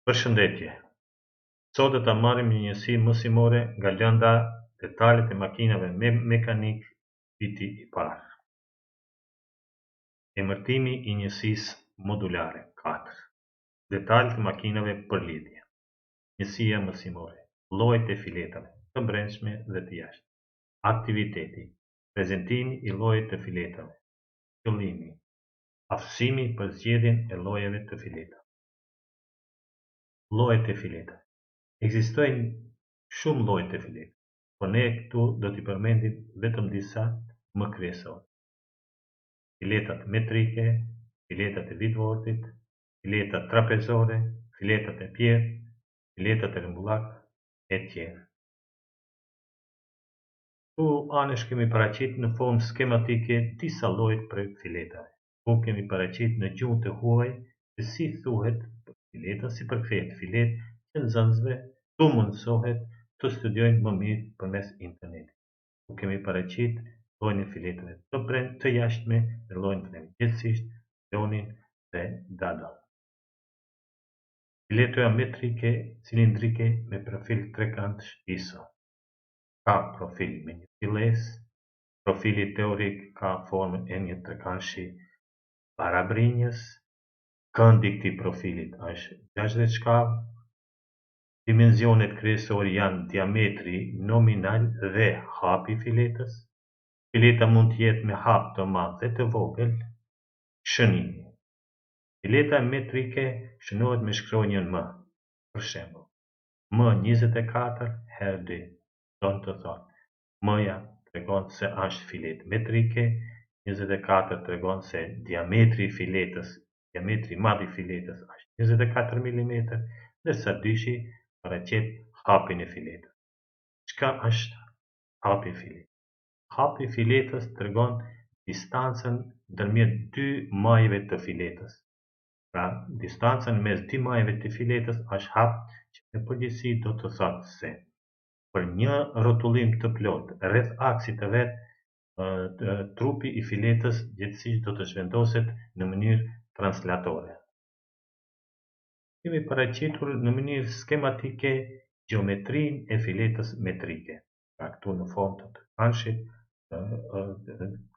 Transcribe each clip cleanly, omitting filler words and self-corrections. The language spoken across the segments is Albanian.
Përshëndetje. Sot do ta marrim një njësi mësimore nga lënda detalet e makinave mekanik, viti I parë. Emërtimi I njësisë modulare 4. Detalet e makinave për lidhje. Njësia mësimore. Llojet e filetave, të brendshme dhe të jashtme. Aktiviteti. Prezantimi I llojeve të filetave. Qëllimi. Aftësimi për zgjedhjen e llojeve të filetave. Llojet e filetave. Ekzistojnë shumë lloje të filetave, por ne këtu do t'i përmendim vetëm disa më kryesore. Filetat metrike, filetat e vidvortit, filetat trapezore, filetat e pjerr, filetat e rëmbullak, etc. Këtu anësh kemi paraqit në formë skematike disa lloje për filetave. Ku kemi paraqit në gjuhën të huaj se si thuhet fileta, si përkthehet filet që nxënësve tu mundsohet të studiojnë më mirë përmes internetit. Ku kemi paraqit llojin e filetave të jashtme dhe llojin gjithësisht, pionin dhe dadal. Filetoja metrike cilindrike me profil trekantësh ISO. Ka profil me një filesë, profili teorik ka formën e një trekantëshi parabrinjës, këndi I këtij profilit është 60 shkallë, dimensionet kryesore janë diametri nominal dhe hapi I filetës. Fileta mund të jetë me hap të madh dhe të vogël. Shënimi. Fileta metrike shënohet me shkronjën M. Për shembull, M24/2. Do të thotë, M-ja tregon se është filet metrike, 24 tregon se diametri I filetës, diametri madh I filetës është 24 mm, ndërsa dyshi paraqet hapin e filetës. Çka është hapi I filetës? Hapi I filetës tregon distancën ndërmjet dy majve të filetës. Pra, distanca mes dy majve të filetës është hap, që në përgjithësi do të thotë se për një rrotullim të plot rreth aksit të vet, trupi I filetës gjithsesi do të zhvendoset në mënyrë translatore. Kemi paraqitur në mënyrë skematike gjeometrinë e filetës metrike. Pra këtu në formë të trekantshit,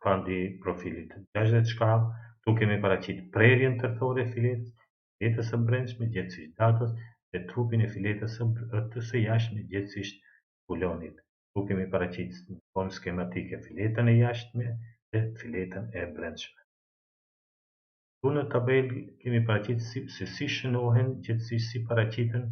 këndi profilit 60 shkallë, këtu kemi paraqit prerjen tërthore e filetës së brendshme, gjithsesi datës, dhe trupin e filetës së jashtme, gjithsesi pulonit. Këtu kemi paraqit në formë skematike filetën e jashtme dhe filetën e brendshme. Këtu në tabelë kemi paraqit se si shënohen, gjithsesi si paraqiten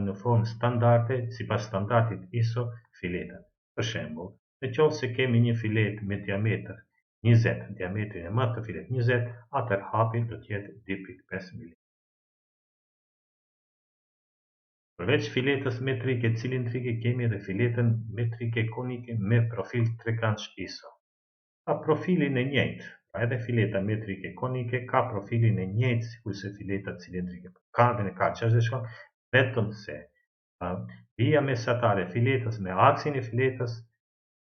në formë standarde, sipas standardit ISO filetat. Për shembull, nëse kemi një filet me diametër 20, diametrin e madh të filet 20, atëherë hapi do të jetë 2.5 mm. Përveç filetës metrike cilindrike, kemi edhe filetën metrike konike me profil trekantësh ISO. Ka profilin e njëjtë, pra edhe fileta metrike konike ka profilin e njëjtë sikurse fileta cilindrike. Këndin e ka 60 shkallë, vetëm se vija mesatare e filetës me aksin e filetës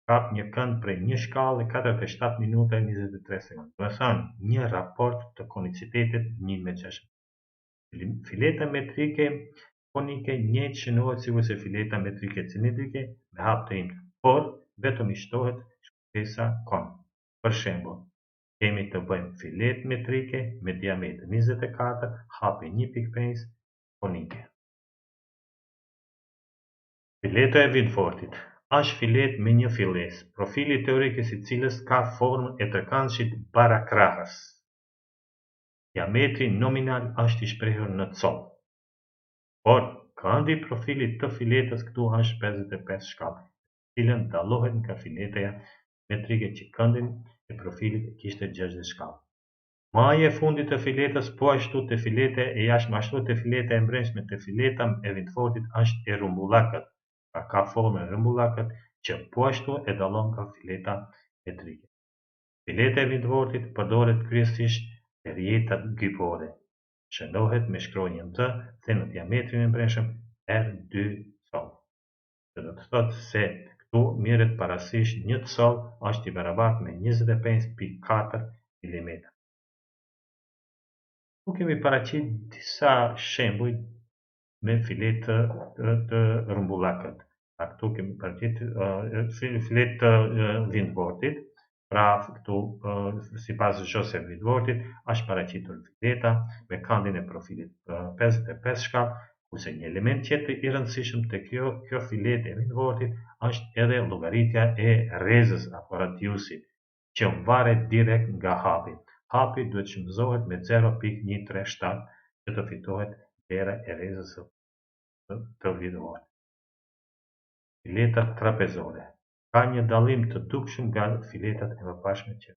ka një kënd prej një shkallë 47 minuta e 23 sekondë. Do të thonë një raport të konicitetit 1:6. Fileta metrike konike njëjtë shënohet sikurse fileta metrike cilindrike me hap të imtë, por vetëm I shtohet shkëmbesa kon. Për shembull, kemi të bëjmë filet metrike me diametër 24, hapi 1.5, konike. Fileta e vidvortit është filet me një filesë, profili teorik I së cilës ka formën e trekantshit barakrahës. Diametri nominal është I shprehur në coll. Por këndi I profilit të filetës këtu është 55 shkallë, cilën dallohet nga fileta metrike që këndin e profilit kishte 60 shkallë. Maja e fundit të filetës, po ashtu të fileta e jashtme, ashtu të fileta e brendshme të fileta e vidvortit është e rrumbullakët. Pra ka formën e rrumbullakët që po ashtu e dallon nga fileta metrike. Fileta e vidvortit përdoret kryesisht te rjetat gypore. Shënohet me shkronjën T dhe në diametrin e brendshëm R2 coll. Do të thotë se këtu merret parasysh 1 coll është I barabartë me 25.4 mm. Tu kemi paraqit disa shembuj me filetë të rrumbullakët. Pra këtu kemi paraqit filetë të lindvortit, pra këtu sipas Joseph Lindvortit është paraqitur fileta me kandin e profilit 55 shkallë, kurse një element tjetër i rëndësishëm te kjo filet e lindvortit është edhe llogaritja e rrezës apo radiusit, që varet direkt nga hapi. Hapi duhet shëmzohet me 0,137 që të fitohet vlera e rrezës të lindvortit. Filetat trapezore ka një dallim të dukshëm nga filetat e mëparshme që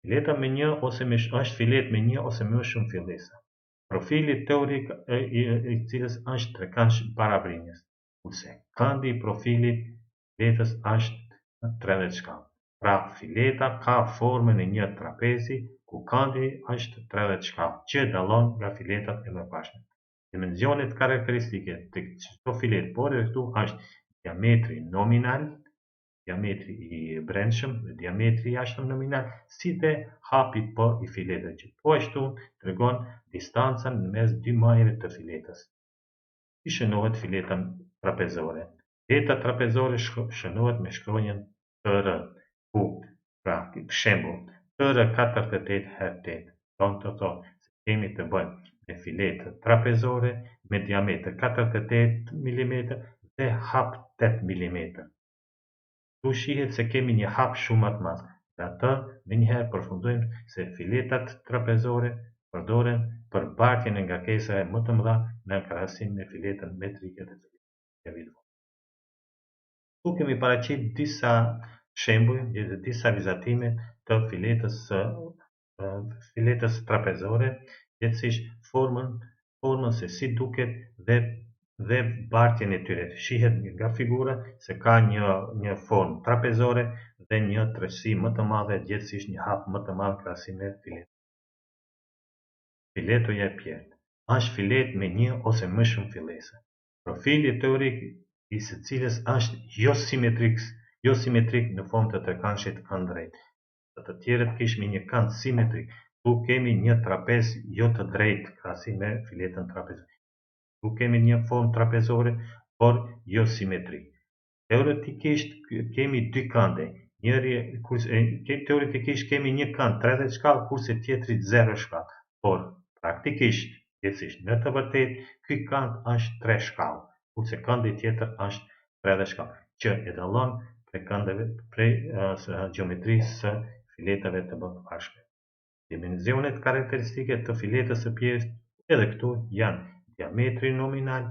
fileta me një ose me është filet me një ose më shumë fillesa. Profili teorik i cilës është trekansh paravrinjës, kurse kandi i profilit filetës është 30 shkallë. Pra fileta ka formën e një trapezi ku kandi është 30 shkallë, që dallon nga filetat e mëparshme. Dimensionet karakteristike të çdo filet por edhe këtu është diametri nominal, diametri i brendshëm dhe diametri i jashtëm nominal, si dhe hapi P i filetës, që po ashtu tregon distancën mes dy majrave të filetës. Si shënohet fileta trapezore? Fileta trapezore shënohet me shkronjën TR, ku, pra, shembull, TR 48/8, do të thotë se kemi të bëjmë me filetë trapezore me diametër 48 mm dhe hap 8 mm. Tu shihet se kemi një hap shumë më të madh. Dhe atë menjëherë përfundojmë se filetat trapezore përdoren për bartjen e ngarkesave më të mëdha në krahasim me filetën metrike dhe filetën. Tu kemi paraqit disa shembuj dhe disa vizatime të filetës trapezore, gjithsesi formën se si duket dhe bartjen e tyre. Shihet nga figura se ka një formë trapezore dhe një tërësi më të madhe, gjithsesi një hap më të madh krahasim me filetën. Filetoja e pjertë është filet me një ose më shumë fillesa. Profili teorik i së cilës është jo simetrik në formë të trekanshit këndrejt. Të tjerët kishmi një kënd simetrik. Tu kemi një trapez jo të drejtë krahasim me filetën trapezore. Tu kemi një formë trapezore, por jo simetrik. Teoretikisht kemi dy kënde. Teoretikisht kemi një kënd 30 shkallë, kurse tjetri 0 shkallë. Por praktikisht, në të vërtetë, ky kënd është 3 shkallë, kurse këndi tjetër është 30 shkallë, që e dallon prej gjeometrisë së filetave të mëparshme. Dimensionet karakteristike të filetës së pjertë edhe këtu janë diametri nominal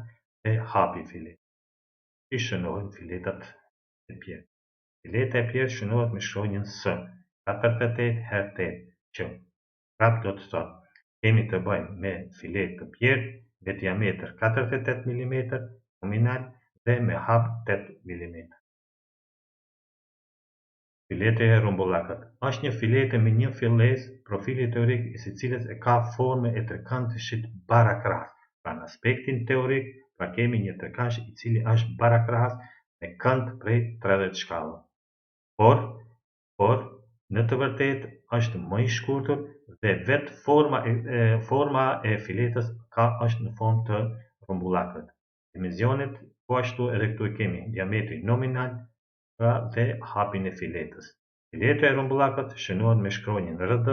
dhe hapi i filetës. Si shënohen filetat e pjertë? Fileta e pjertë shënohet me shkronjën S, 48/8, që prapë do të thotë kemi të bëjmë me filet të pjertë me diametër 48 mm nominal dhe me hap 8 mm. Filete e rrumbullakët është një filete me një fillesë, profili teorik i së cilës e ka formën e trekëndshit barakrahas. Pra në aspektin teorik, pra kemi një trekëndsh i cili është barakrahas me kënd prej 30 shkallë. Por në të vërtetë është më i shkurtër dhe vetë forma e filetës është në formë të rrumbullakët. Dimensionet po ashtu edhe këtu e kemi diametri nominal dhe hapin e filetës. Fileta e rrumbullakët shënohet me shkronjën RD,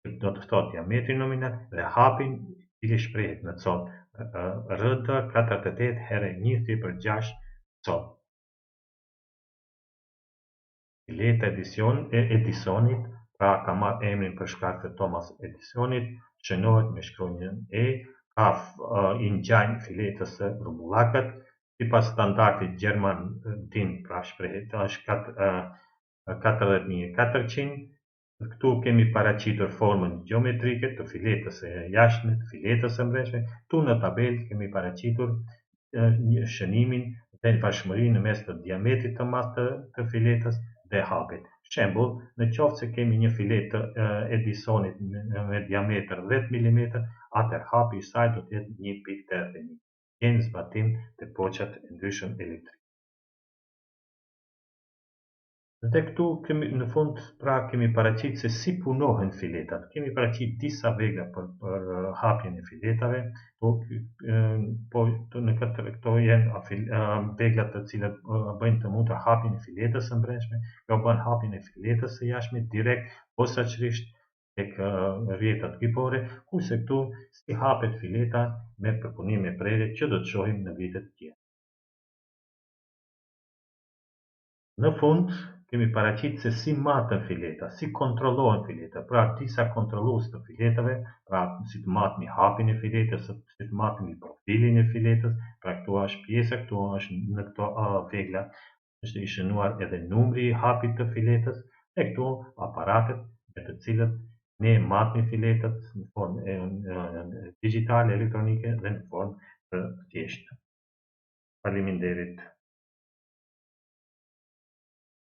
që do të thotë diametri nominal dhe hapin i cili shprehet në cop RD 48/1/6 cop. Fileta e Edisonit, pra ka marrë emrin për shkak të Thomas Edisonit, shënohet me shkronjën E, ka i ngjajnë filetës së rrumbullakët, sipas standardit gjerman DIN, pra shprehet është 40400. Këtu kemi paraqitur formën gjeometrike të filetës së jashtme, të filetës së brendshme. Këtu në tabelë kemi paraqitur një shënimin dhe bashkëmërinë mes të diametrit të madh të filetës dhe hapit. Shembull, në qoftë se kemi një filet të Edisonit me diametër 10 mm, atëherë hapi i saj do të jetë 1,81. Gjen zbatim të poçat e ndryshëm elektrike. Dhe këtu kemi në fund pra kemi paraqitur se si punohen filetat. Kemi paraqitur disa vegla për hapjen e filetave, në këto janë veglat të cilat bëjnë të mundë hapjen e filetës së brendshme, kjo bën hapjen e filetës së jashtme direkt posaçërisht tek rrjetat kypore, kurse këtu si hapet fileta me përpunim me prerje që do të shohim në vitet tjera. Në fund, kemi paraqitur se si maten fileta, si kontrollohen fileta, pra disa kontrollues të filetave, pra si të matemi hapjen e filetës, si të matemi profilin e filetës, pra këtu është pjesa, këtu është në këto vegla, është i shënuar edhe numri i hapit të filetës, e këtu aparatet me të cilët ne matemi filetët në formë digjitale, elektronike dhe në formë të thjeshtë. Faleminderit.